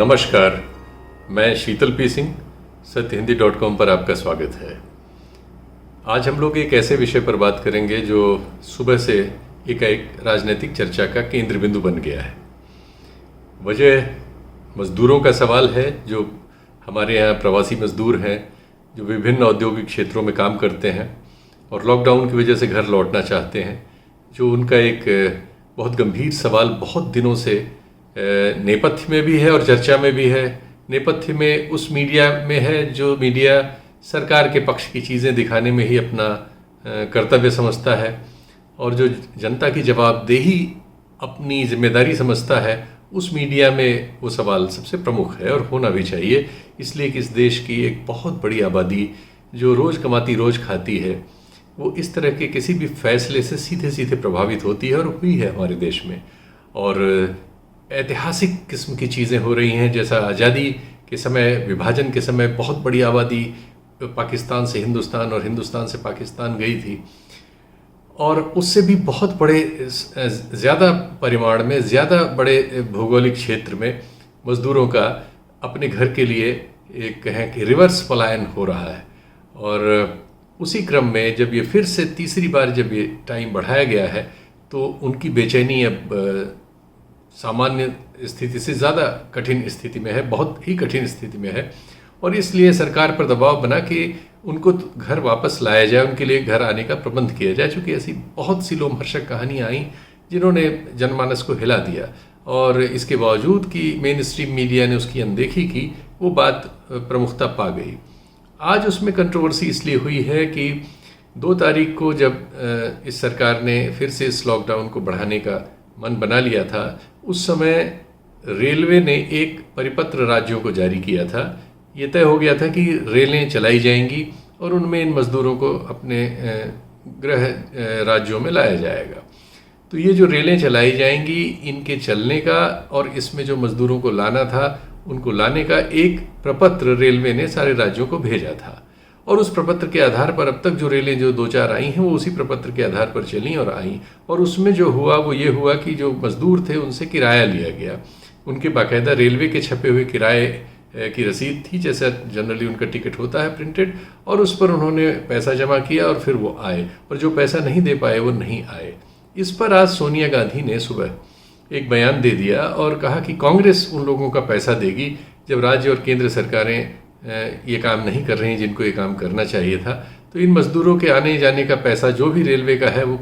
नमस्कार, मैं शीतल पी सिंह, सत्यहिंदी.com पर आपका स्वागत है। आज हम लोग एक ऐसे विषय पर बात करेंगे जो सुबह से एक राजनीतिक चर्चा का केंद्र बिंदु बन गया है। वजह मज़दूरों का सवाल है, जो हमारे यहाँ प्रवासी मज़दूर हैं, जो विभिन्न औद्योगिक क्षेत्रों में काम करते हैं और लॉकडाउन की वजह से घर लौटना चाहते हैं। जो उनका एक बहुत गंभीर सवाल बहुत दिनों से नेपथ्य में भी है और चर्चा में भी है। नेपथ्य में उस मीडिया में है जो मीडिया सरकार के पक्ष की चीज़ें दिखाने में ही अपना कर्तव्य समझता है, और जो जनता की जवाबदेही अपनी जिम्मेदारी समझता है, उस मीडिया में वो सवाल सबसे प्रमुख है और होना भी चाहिए। इसलिए कि इस देश की एक बहुत बड़ी आबादी जो रोज़ कमाती रोज़ खाती है, वो इस तरह के किसी भी फैसले से सीधे सीधे प्रभावित होती है और हुई है हमारे देश में। और ऐतिहासिक किस्म की चीज़ें हो रही हैं, जैसा आज़ादी के समय, विभाजन के समय बहुत बड़ी आबादी पाकिस्तान से हिंदुस्तान और हिंदुस्तान से पाकिस्तान गई थी, और उससे भी बहुत बड़े ज़्यादा परिमाण में, ज़्यादा बड़े भौगोलिक क्षेत्र में मज़दूरों का अपने घर के लिए एक कहें कि रिवर्स पलायन हो रहा है। और उसी क्रम में जब ये फिर से तीसरी बार जब ये टाइम बढ़ाया गया है, तो उनकी बेचैनी अब सामान्य स्थिति से ज़्यादा कठिन स्थिति में है, बहुत ही कठिन स्थिति में है। और इसलिए सरकार पर दबाव बना कि उनको घर वापस लाया जाए, उनके लिए घर आने का प्रबंध किया जाए। चूँकि ऐसी बहुत सी लोमहर्षक कहानियाँ आई जिन्होंने जनमानस को हिला दिया, और इसके बावजूद कि मेन स्ट्रीम मीडिया ने उसकी अनदेखी की, वो बात प्रमुखता पा गई। आज उसमें कंट्रोवर्सी इसलिए हुई है कि 2 तारीख को जब इस सरकार ने फिर से इस लॉकडाउन को बढ़ाने का मन बना लिया था, उस समय रेलवे ने एक परिपत्र राज्यों को जारी किया था। ये तय हो गया था कि रेलें चलाई जाएंगी और उनमें इन मज़दूरों को अपने गृह राज्यों में लाया जाएगा। तो ये जो रेलें चलाई जाएंगी, इनके चलने का और इसमें जो मज़दूरों को लाना था, उनको लाने का एक प्रपत्र रेलवे ने सारे राज्यों को भेजा था। और उस प्रपत्र के आधार पर अब तक जो रेलें जो 2-4 आई हैं, वो उसी प्रपत्र के आधार पर चलीं और आईं। और उसमें जो हुआ वो ये हुआ कि जो मज़दूर थे उनसे किराया लिया गया। उनके बाकायदा रेलवे के छपे हुए किराए की रसीद थी, जैसा जनरली उनका टिकट होता है प्रिंटेड, और उस पर उन्होंने पैसा जमा किया और फिर वो आए, और जो पैसा नहीं दे पाए वो नहीं आए। इस पर आज सोनिया गांधी ने सुबह एक बयान दे दिया और कहा कि कांग्रेस उन लोगों का पैसा देगी जब राज्य और केंद्र सरकारें ये काम नहीं कर रही हैं जिनको ये काम करना चाहिए था। तो इन मज़दूरों के आने जाने का पैसा जो भी रेलवे का है वो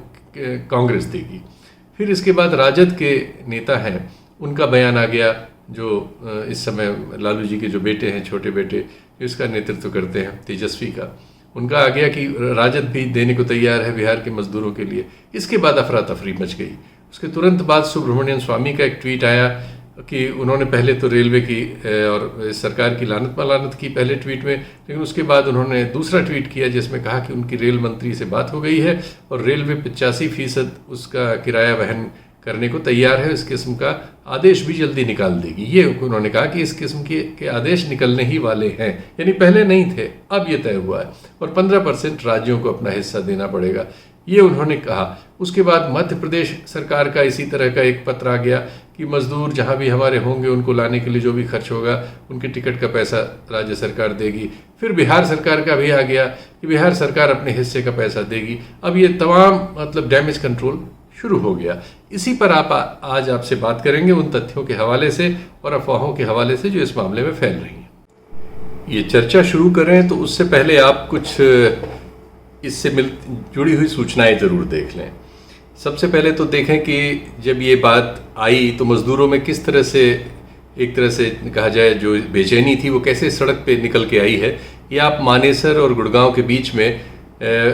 कांग्रेस देगी। फिर इसके बाद राजद के नेता हैं, उनका बयान आ गया, जो इस समय लालू जी के जो बेटे हैं, छोटे बेटे, जो इसका नेतृत्व करते हैं, तेजस्वी का, उनका आ गया कि राजद भी देने को तैयार है बिहार के मज़दूरों के लिए। इसके बाद अफरा तफरी मच गई। उसके तुरंत बाद सुब्रमण्यम स्वामी का एक ट्वीट आया कि उन्होंने पहले तो रेलवे की और सरकार की लानत मलानत की पहले ट्वीट में, लेकिन उसके बाद उन्होंने दूसरा ट्वीट किया जिसमें कहा कि उनकी रेल मंत्री से बात हो गई है और रेलवे 85% उसका किराया वहन करने को तैयार है। इस किस्म का आदेश भी जल्दी निकाल देगी। ये उन्होंने कहा कि इस किस्म के आदेश निकलने ही वाले हैं, यानी पहले नहीं थे, अब ये तय हुआ है, और 15% राज्यों को अपना हिस्सा देना पड़ेगा, ये उन्होंने कहा। उसके बाद मध्य प्रदेश सरकार का इसी तरह का एक पत्र आ गया कि मज़दूर जहां भी हमारे होंगे उनको लाने के लिए जो भी खर्च होगा उनके टिकट का पैसा राज्य सरकार देगी। फिर बिहार सरकार का भी आ गया कि बिहार सरकार अपने हिस्से का पैसा देगी। अब ये तमाम मतलब डैमेज कंट्रोल शुरू हो गया। इसी पर आज आपसे बात करेंगे उन तथ्यों के हवाले से और अफवाहों के हवाले से जो इस मामले में फैल रही हैं। ये चर्चा शुरू करें तो उससे पहले आप कुछ इससे जुड़ी हुई सूचनाएं ज़रूर देख लें। सबसे पहले तो देखें कि जब ये बात आई तो मज़दूरों में किस तरह से, एक तरह से कहा जाए, जो बेचैनी थी वो कैसे सड़क पे निकल के आई है। ये आप मानेसर और गुड़गांव के बीच में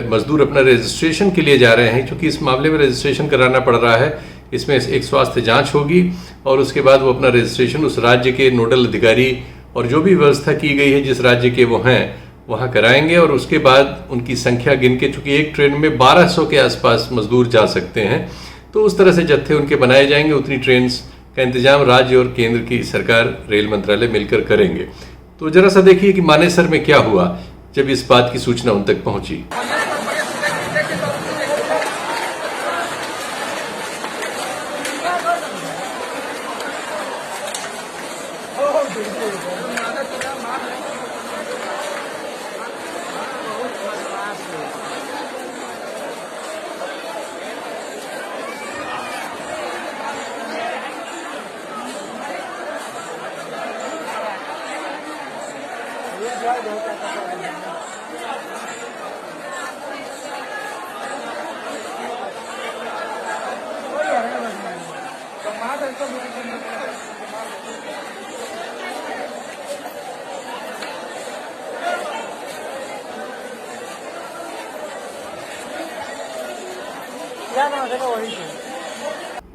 मज़दूर अपना रजिस्ट्रेशन के लिए जा रहे हैं, क्योंकि इस मामले में रजिस्ट्रेशन कराना पड़ रहा है। इसमें एक स्वास्थ्य जांच होगी और उसके बाद वो अपना रजिस्ट्रेशन उस राज्य के नोडल अधिकारी और जो भी व्यवस्था की गई है जिस राज्य के वो हैं वहाँ कराएंगे। और उसके बाद उनकी संख्या गिन के, चूँकि एक ट्रेन में 1200 के आसपास मज़दूर जा सकते हैं, तो उस तरह से जत्थे उनके बनाए जाएंगे। उतनी ट्रेन का इंतजाम राज्य और केंद्र की सरकार, रेल मंत्रालय मिलकर करेंगे। तो जरा सा देखिए कि मानेसर में क्या हुआ जब इस बात की सूचना उन तक पहुंची।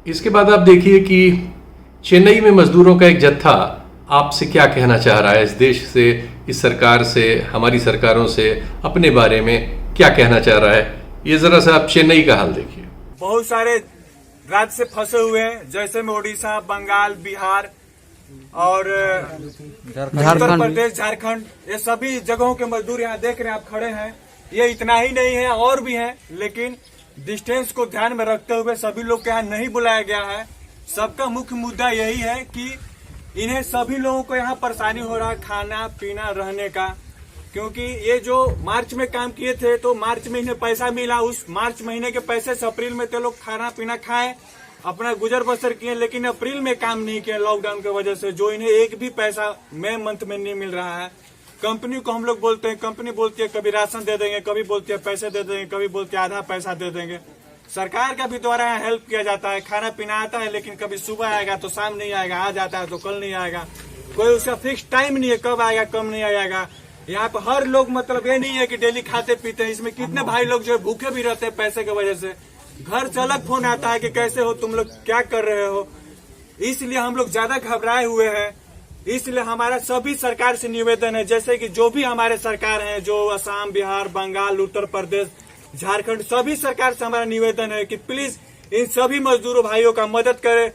इसके बाद आप देखिए कि चेन्नई में मजदूरों का एक जत्था आपसे क्या कहना चाह रहा है, इस देश से, इस सरकार से, हमारी सरकारों से, अपने बारे में क्या कहना चाह रहा है। ये जरा सा आप चेन्नई का हाल देखिए। बहुत सारे राज्य से फंसे हुए हैं, जैसे में उड़ीसा, बंगाल, बिहार और उत्तर प्रदेश, झारखंड, ये सभी जगहों के मजदूर यहाँ देख रहे हैं आप खड़े हैं। ये इतना ही नहीं है, और भी हैं, लेकिन डिस्टेंस को ध्यान में रखते हुए सभी लोग के यहाँ नहीं बुलाया गया है। सबका मुख्य मुद्दा यही है कि इन्हें सभी लोगों को यहाँ परेशानी हो रहा है खाना पीना रहने का, क्योंकि ये जो मार्च में काम किए थे तो मार्च में इन्हें पैसा मिला, उस मार्च महीने के पैसे से अप्रैल में ते लोग खाना पीना खाए, अपना गुजर बसर किए, लेकिन अप्रैल में काम नहीं किया लॉकडाउन की वजह से, जो इन्हें एक भी पैसा मई मंथ में नहीं मिल रहा है। कंपनी को हम लोग बोलते हैं, कंपनी बोलती है कभी राशन दे देंगे, कभी बोलती है पैसे दे देंगे, कभी बोलती है आधा पैसा दे देंगे। सरकार का भी द्वारा यहाँ हेल्प किया जाता है, खाना पीना आता है, लेकिन कभी सुबह आएगा तो शाम नहीं आएगा, आज आता है तो कल नहीं आएगा, कोई उसका फिक्स टाइम नहीं है कब आएगा कब नहीं आएगा। यहाँ पे हर लोग, मतलब ये नहीं है कि डेली खाते पीते हैं, इसमें कितने भाई लोग जो भूखे भी रहते हैं पैसे की वजह से। घर से अलग फोन आता है कि कैसे हो तुम लोग, क्या कर रहे हो, इसलिए हम लोग ज्यादा घबराए हुए हैं। इसलिए हमारा सभी सरकार से निवेदन है, जैसे कि जो भी हमारे सरकार हैं, जो असम, बिहार, बंगाल, उत्तर प्रदेश, झारखंड, सभी सरकार से हमारा निवेदन है कि प्लीज इन सभी मजदूरों भाइयों का मदद करें।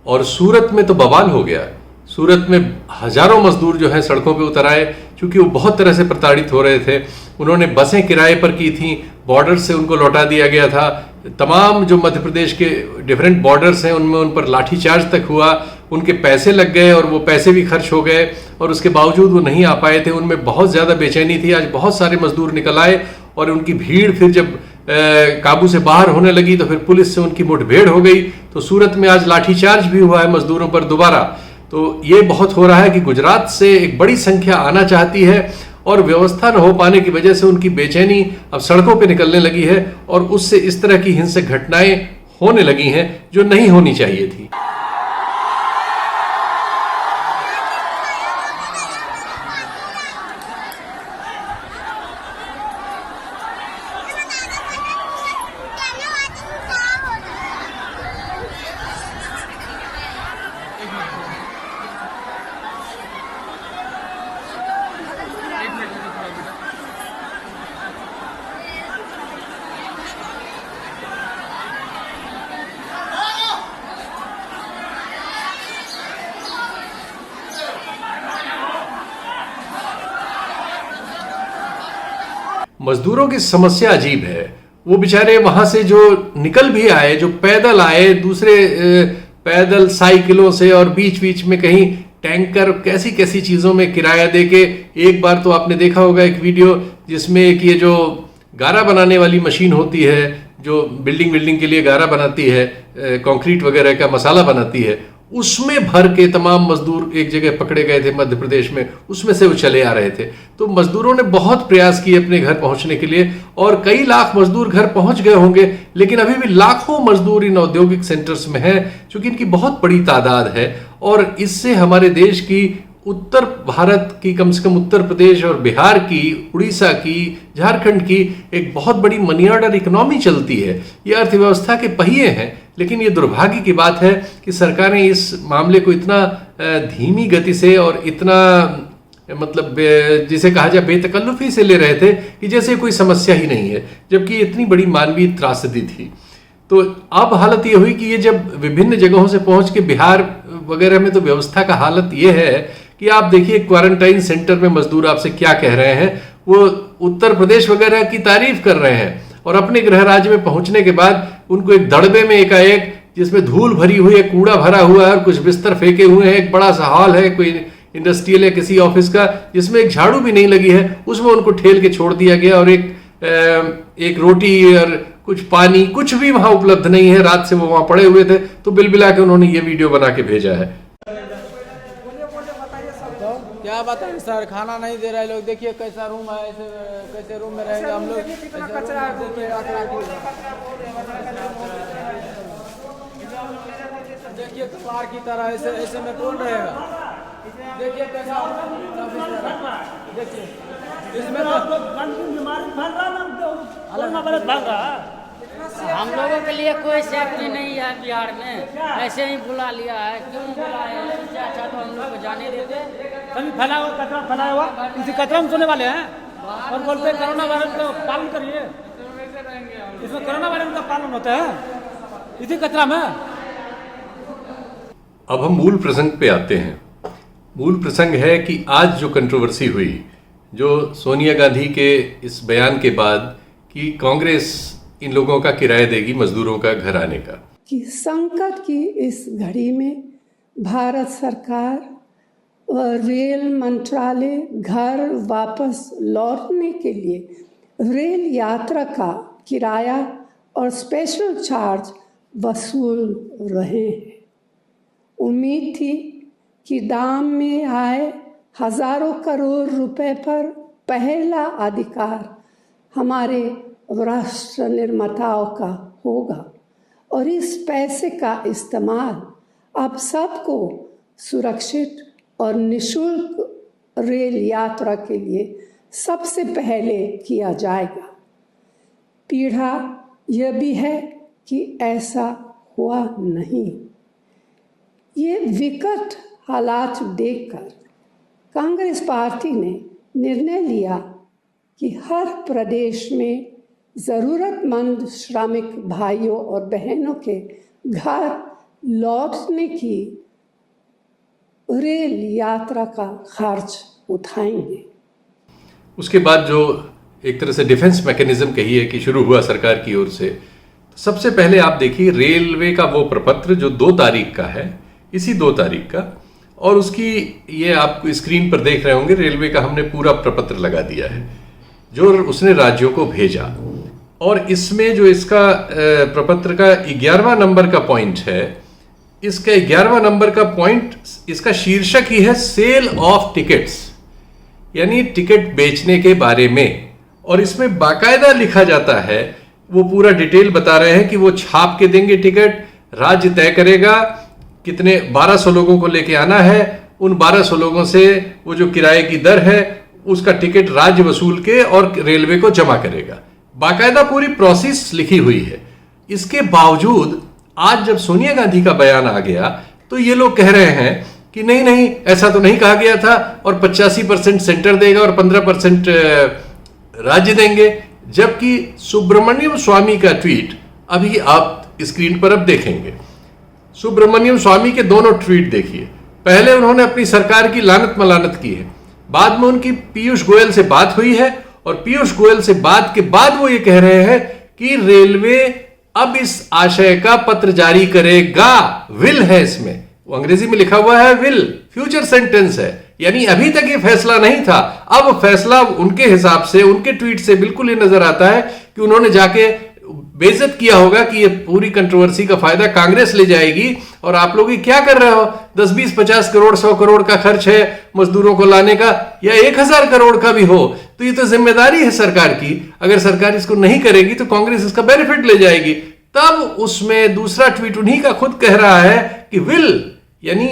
और सूरत में तो बवाल हो गया। सूरत में हजारों मजदूर जो हैं सड़कों पे उतर आए, क्योंकि वो बहुत तरह से प्रताड़ित हो रहे थे। उन्होंने बसें किराए पर की थी, बॉर्डर से उनको लौटा दिया गया था। तमाम जो मध्य प्रदेश के डिफरेंट बॉर्डर्स हैं उनमें उन पर लाठीचार्ज तक हुआ, उनके पैसे लग गए और वो पैसे भी खर्च हो गए, और उसके बावजूद वो नहीं आ पाए थे। उनमें बहुत ज़्यादा बेचैनी थी। आज बहुत सारे मजदूर निकल आए और उनकी भीड़ फिर जब काबू से बाहर होने लगी तो फिर पुलिस से उनकी मुठभेड़ हो गई। तो सूरत में आज लाठीचार्ज भी हुआ है मजदूरों पर दोबारा। तो ये बहुत हो रहा है कि गुजरात से एक बड़ी संख्या आना चाहती है और व्यवस्था न हो पाने की वजह से उनकी बेचैनी अब सड़कों पे निकलने लगी है, और उससे इस तरह की हिंसक घटनाएं होने लगी हैं जो नहीं होनी चाहिए थी। मजदूरों की समस्या अजीब है। वो बेचारे वहां से जो निकल भी आए, जो पैदल आए, दूसरे पैदल साइकिलों से, और बीच बीच में कहीं टैंकर, कैसी कैसी चीजों में किराया देके। एक बार तो आपने देखा होगा एक वीडियो जिसमें एक ये जो गारा बनाने वाली मशीन होती है, जो बिल्डिंग के लिए गारा बनाती है, कंक्रीट वगैरह का मसाला बनाती है, उसमें भर के तमाम मजदूर एक जगह पकड़े गए थे मध्य प्रदेश में। उसमें से वो चले आ रहे थे। तो मजदूरों ने बहुत प्रयास किए अपने घर पहुंचने के लिए, और कई लाख मजदूर घर पहुंच गए होंगे, लेकिन अभी भी लाखों मजदूर इन औद्योगिक सेंटर्स में हैं, क्योंकि इनकी बहुत बड़ी तादाद है। और इससे हमारे देश की, उत्तर भारत की, कम से कम उत्तर प्रदेश और बिहार की, उड़ीसा की, झारखंड की एक बहुत बड़ी मनी ऑर्डर इकोनॉमी चलती है। ये अर्थव्यवस्था के पहिए हैं। लेकिन ये दुर्भाग्य की बात है कि सरकारें इस मामले को इतना धीमी गति से और इतना, मतलब जिसे कहा जाए बेतकल्लुफी से ले रहे थे कि जैसे कोई समस्या ही नहीं है, जबकि इतनी बड़ी मानवीय त्रासदी थी। तो अब हालत ये हुई कि ये जब विभिन्न जगहों से पहुंच के बिहार वगैरह में, तो व्यवस्था का हालत ये है कि आप देखिए क्वारंटाइन सेंटर में मजदूर आपसे क्या कह रहे हैं। वो उत्तर प्रदेश वगैरह की तारीफ कर रहे हैं, और अपने गृह राज्य में पहुंचने के बाद उनको एक दड़बे में एकाएक, जिसमें धूल भरी हुई है, कूड़ा भरा हुआ है और कुछ बिस्तर फेंके हुए हैं, एक बड़ा सा हॉल है कोई इंडस्ट्रियल या किसी ऑफिस का, जिसमें एक झाड़ू भी नहीं लगी है, उसमें उनको ठेल के छोड़ दिया गया, और एक रोटी और कुछ पानी, कुछ भी वहां उपलब्ध नहीं है। रात से वो वहां पड़े हुए थे। तो बिलबिला के उन्होंने ये वीडियो बना के भेजा है। क्या बताएं सर, खाना नहीं दे रहे लोग। देखिए कैसा रूम है, ऐसे कैसे रूम में रहेंगे हम लोग। देखिए कबाड़ की तरह ऐसे ऐसे में कौन रहेगा। देखिए कैसा, देखिए इसमें हम लोगों के लिए कोई सेफ्टी नहीं है बिहार में, ऐसे ही बुला लिया है। क्यों बुला है? इससे अच्छा तो हम लोग को जाने देते। कभी फैला हुआ कचरा फैलाया हुआ, इसी कचरा में सोने वाले हैं और बोलते हैं कोरोना वायरस का पालन करिए। इसमें कोरोना वायरस का पालन होता है इसी कचरा में। अब हम मूल प्रसंग पे आते हैं। मूल प्रसंग है कि आज जो कंट्रोवर्सी हुई, जो सोनिया गांधी के इस बयान के बाद कि कांग्रेस इन लोगों का किराया देगी मजदूरों का घर आने का, कि संकट की इस घड़ी में भारत सरकार और रेल मंत्रालय घर वापस लौटने के लिए रेल यात्रा का किराया और स्पेशल चार्ज वसूल रहे हैं। उम्मीद थी कि दाम में आए हजारों करोड़ रुपए पर पहला अधिकार हमारे राष्ट्र निर्माताओं का होगा और इस पैसे का इस्तेमाल अब सबको सुरक्षित और निशुल्क रेल यात्रा के लिए सबसे पहले किया जाएगा। पीड़ा यह भी है कि ऐसा हुआ नहीं। ये विकट हालात देखकर कांग्रेस पार्टी ने निर्णय लिया कि हर प्रदेश में ज़रूरतमंद श्रमिक भाइयों और बहनों के घर लौटने की रेल यात्रा का खर्च उठाएंगे। उसके बाद जो एक तरह से डिफेंस मैकेनिज्म कहिए कि शुरू हुआ सरकार की ओर से, सबसे पहले आप देखिए रेलवे का वो प्रपत्र जो 2 तारीख का है, इसी 2 तारीख का, और उसकी ये आप स्क्रीन पर देख रहे होंगे, रेलवे का हमने पूरा प्रपत्र लगा दिया है जो उसने राज्यों को भेजा। और इसमें जो इसका प्रपत्र का 11वां नंबर का पॉइंट है, इसका 11वां नंबर का पॉइंट, इसका शीर्षक ही है सेल ऑफ टिकट्स, यानी टिकट बेचने के बारे में। और इसमें बाकायदा लिखा जाता है, वो पूरा डिटेल बता रहे हैं कि वो छाप के देंगे टिकट, राज्य तय करेगा कितने 1200 लोगों को लेके आना है, उन 1200 लोगों से वो जो किराए की दर है उसका टिकट राज्य वसूल के और रेलवे को जमा करेगा। बाकायदा पूरी प्रोसेस लिखी हुई है। इसके बावजूद आज जब सोनिया गांधी का बयान आ गया तो ये लोग कह रहे हैं कि नहीं नहीं, ऐसा तो नहीं कहा गया था, और 85% सेंटर देगा और 15% राज्य देंगे। जबकि सुब्रमण्यम स्वामी का ट्वीट अभी आप स्क्रीन पर अब देखेंगे। सुब्रमण्यम स्वामी के दोनों ट्वीट देखिए। पहले उन्होंने अपनी सरकार की लानत मलानत की है, बाद में उनकी पीयूष गोयल से बात हुई है और पीयूष गोयल से बात के बाद वो ये कह रहे हैं कि रेलवे अब इस आशय का पत्र जारी करेगा। विल है इसमें, वो अंग्रेजी में लिखा हुआ है विल, फ्यूचर सेंटेंस है, यानी अभी तक ये फैसला नहीं था। अब फैसला उनके हिसाब से, उनके ट्वीट से बिल्कुल ये नजर आता है कि उन्होंने जाके बेइज्जत किया होगा कि ये पूरी कंट्रोवर्सी का फायदा कांग्रेस ले जाएगी और आप लोग ये क्या कर रहे हो, 10, 20, 50 करोड़ 100 करोड़ का खर्च है मजदूरों को लाने का, या 1000 करोड़ का भी हो तो ये तो जिम्मेदारी है सरकार की। अगर सरकार इसको नहीं करेगी तो कांग्रेस इसका बेनिफिट ले जाएगी। तब उसमें दूसरा ट्वीट उन्हीं का खुद कह रहा है कि विल, यानी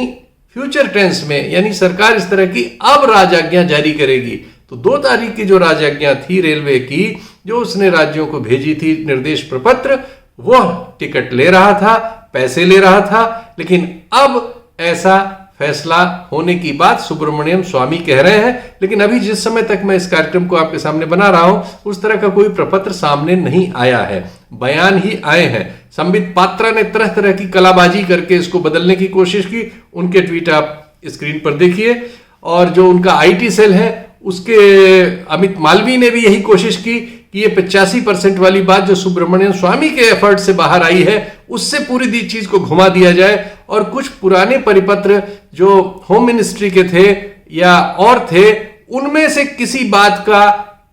फ्यूचर टेंस में, यानी सरकार इस तरह की अब राजआज्ञा जारी करेगी। तो 2 तारीख की जो राजआज्ञा थी रेलवे की, जो उसने राज्यों को भेजी थी निर्देश प्रपत्र, वह टिकट ले रहा था, पैसे ले रहा था। लेकिन अब ऐसा फैसला होने की बात सुब्रमण्यम स्वामी कह रहे हैं। लेकिन अभी जिस समय तक मैं इस कार्यक्रम को आपके सामने बना रहा हूं, उस तरह का कोई प्रपत्र सामने नहीं आया है, बयान ही आए हैं। संबित पात्रा ने तरह तरह की कलाबाजी करके इसको बदलने की कोशिश की, उनके ट्वीट आप स्क्रीन पर देखिए। और जो उनका आईटी सेल है उसके अमित मालवीय ने भी यही कोशिश की कि ये 85% वाली बात जो सुब्रमण्यम स्वामी के एफर्ट से बाहर आई है, उससे पूरी चीज को घुमा दिया जाए और कुछ पुराने परिपत्र जो होम मिनिस्ट्री के थे या और थे, उनमें से किसी बात का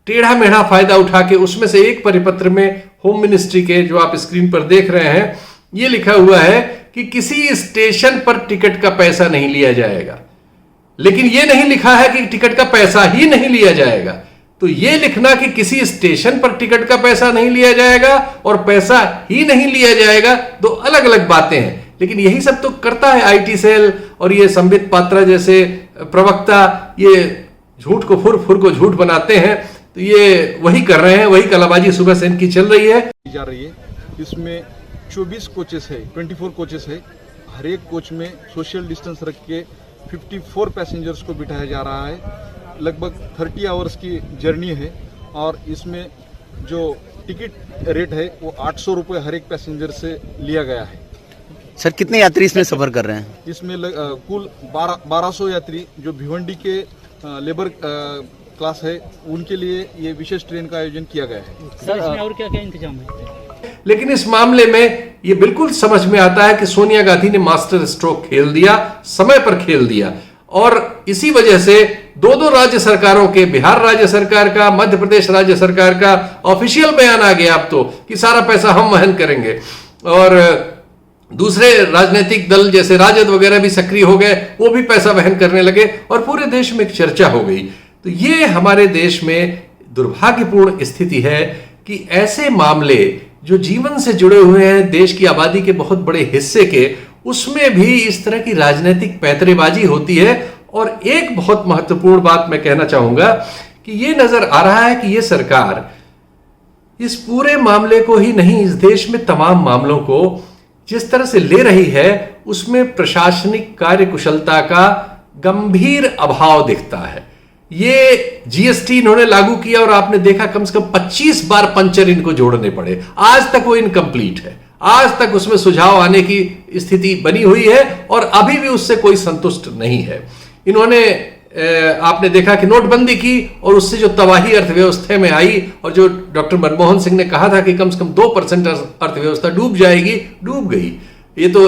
टेढ़ा मेढ़ा फायदा उठा के, उसमें से एक परिपत्र में होम मिनिस्ट्री के, जो आप स्क्रीन पर देख रहे हैं, ये लिखा हुआ है कि किसी स्टेशन पर टिकट का पैसा नहीं लिया जाएगा। लेकिन यह नहीं लिखा है कि टिकट का पैसा ही नहीं लिया जाएगा। तो यह लिखना कि किसी स्टेशन पर टिकट का पैसा नहीं लिया जाएगा और पैसा ही नहीं लिया जाएगा, दो अलग अलग बातें हैं। लेकिन यही सब तो करता है आईटी सेल और ये संबित पात्रा जैसे प्रवक्ता, ये झूठ को फुर को झूठ बनाते हैं। तो ये वही कर रहे हैं, वही कलाबाजी सुबह से इनकी चल रही है। जा रही है इसमें 24 कोचेस है, 24 कोचेस है। हर एक कोच में सोशल डिस्टेंस रख के 54 पैसेंजर्स को बिठाया जा रहा है। लगभग 30 आवर्स की जर्नी है और इसमें जो टिकट रेट है वो 800 रुपये हर एक पैसेंजर से लिया गया है। सर कितने यात्री इसमें सफर कर रहे हैं? इसमें कुल 1200 यात्री जो भिवंडी के लेबर क्लास है उनके लिए ये विशेष ट्रेन का आयोजन किया गया है। सर इसमें और क्या क्या इंतजाम है? लेकिन इस मामले में ये बिल्कुल समझ में आता है कि सोनिया गांधी ने मास्टर स्ट्रोक खेल दिया, समय पर खेल दिया, और इसी वजह से दो राज्य सरकारों के, बिहार राज्य सरकार का, मध्य प्रदेश राज्य सरकार का ऑफिशियल बयान आ गया अब तो कि सारा पैसा हम वहन करेंगे, और दूसरे राजनीतिक दल जैसे राजद वगैरह भी सक्रिय हो गए, वो भी पैसा वहन करने लगे और पूरे देश में एक चर्चा हो गई। तो ये हमारे देश में दुर्भाग्यपूर्ण स्थिति है कि ऐसे मामले जो जीवन से जुड़े हुए हैं देश की आबादी के बहुत बड़े हिस्से के, उसमें भी इस तरह की राजनीतिक पैंतरेबाजी होती है। और एक बहुत महत्वपूर्ण बात मैं कहना चाहूंगा कि ये नजर आ रहा है कि ये सरकार इस पूरे मामले को ही नहीं, इस देश में तमाम मामलों को जिस तरह से ले रही है उसमें प्रशासनिक कार्यकुशलता का गंभीर अभाव दिखता है। ये जीएसटी इन्होंने लागू किया और आपने देखा कम से कम 25 बार पंचर इनको जोड़ने पड़े, आज तक वो इनकम्प्लीट है, आज तक उसमें सुझाव आने की स्थिति बनी हुई है और अभी भी उससे कोई संतुष्ट नहीं है। इन्होंने आपने देखा कि नोटबंदी की और उससे जो तबाही अर्थव्यवस्था में आई, और जो डॉक्टर मनमोहन सिंह ने कहा था कि कम से कम 2% अर्थव्यवस्था डूब जाएगी, डूब गई। ये तो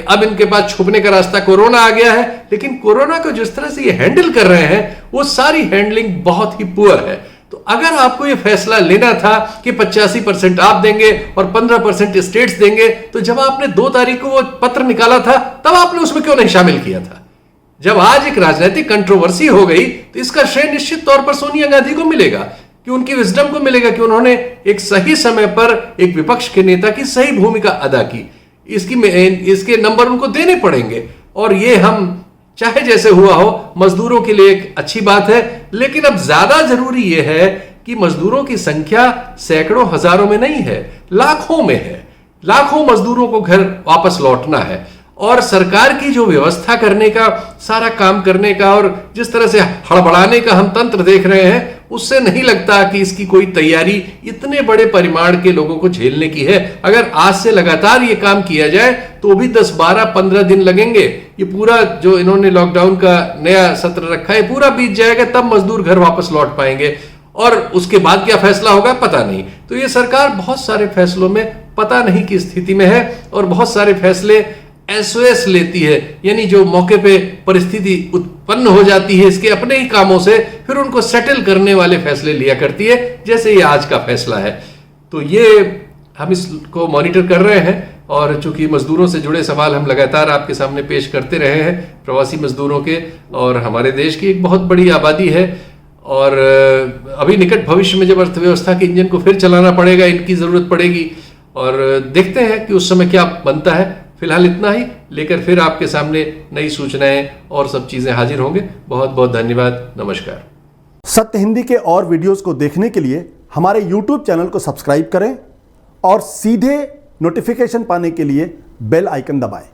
अब इनके पास छुपने का रास्ता कोरोना आ गया है, लेकिन कोरोना को जिस तरह से ये हैंडल कर रहे हैं वो सारी हैंडलिंग बहुत ही पुअर है। तो अगर आपको ये फैसला लेना था कि 85% आप देंगे और 15% स्टेट्स देंगे, तो जब आपने 2 तारीख को वो पत्र निकाला था तब आपने उसमें क्यों नहीं शामिल किया था? जब आज एक राजनीतिक कंट्रोवर्सी हो गई तो इसका श्रेय निश्चित तौर पर सोनिया गांधी को मिलेगा, कि उनकी विजडम को मिलेगा कि उन्होंने एक सही समय पर एक विपक्ष के नेता की सही भूमिका अदा की। इसके नंबर उनको देने पड़ेंगे, और ये हम चाहे जैसे हुआ हो मजदूरों के लिए एक अच्छी बात है। लेकिन अब ज्यादा जरूरी यह है कि मजदूरों की संख्या सैकड़ों हजारों में नहीं है, लाखों में है। लाखों मजदूरों को घर वापस लौटना है, और सरकार की जो व्यवस्था करने का, सारा काम करने का और जिस तरह से हड़बड़ाने का हम तंत्र देख रहे हैं, उससे नहीं लगता कि इसकी कोई तैयारी इतने बड़े परिमाण के लोगों को झेलने की है। अगर आज से लगातार ये काम किया जाए तो भी 10, 12, 15 दिन लगेंगे। ये पूरा जो इन्होंने लॉकडाउन का नया सत्र रखा है पूरा बीत जाएगा, तब मजदूर घर वापस लौट पाएंगे, और उसके बाद क्या फैसला होगा पता नहीं। तो ये सरकार बहुत सारे फैसलों में पता नहीं की स्थिति में है, और बहुत सारे फैसले एसओएस लेती है, यानी जो मौके पे परिस्थिति उत्पन्न हो जाती है इसके अपने ही कामों से, फिर उनको सेटल करने वाले फैसले लिया करती है, जैसे ये आज का फैसला है। तो ये हम इसको मॉनिटर कर रहे हैं, और चूंकि मजदूरों से जुड़े सवाल हम लगातार आपके सामने पेश करते रहे हैं, प्रवासी मजदूरों के, और हमारे देश की एक बहुत बड़ी आबादी है, और अभी निकट भविष्य में जब अर्थव्यवस्था के इंजन को फिर चलाना पड़ेगा, इनकी जरूरत पड़ेगी, और देखते हैं कि उस समय क्या बनता है। फिलहाल इतना ही लेकर फिर आपके सामने नई सूचनाएं और सब चीजें हाजिर होंगे। बहुत बहुत धन्यवाद, नमस्कार। सत्य हिंदी के और वीडियोस को देखने के लिए हमारे YouTube चैनल को सब्सक्राइब करें और सीधे नोटिफिकेशन पाने के लिए बेल आइकन दबाएं।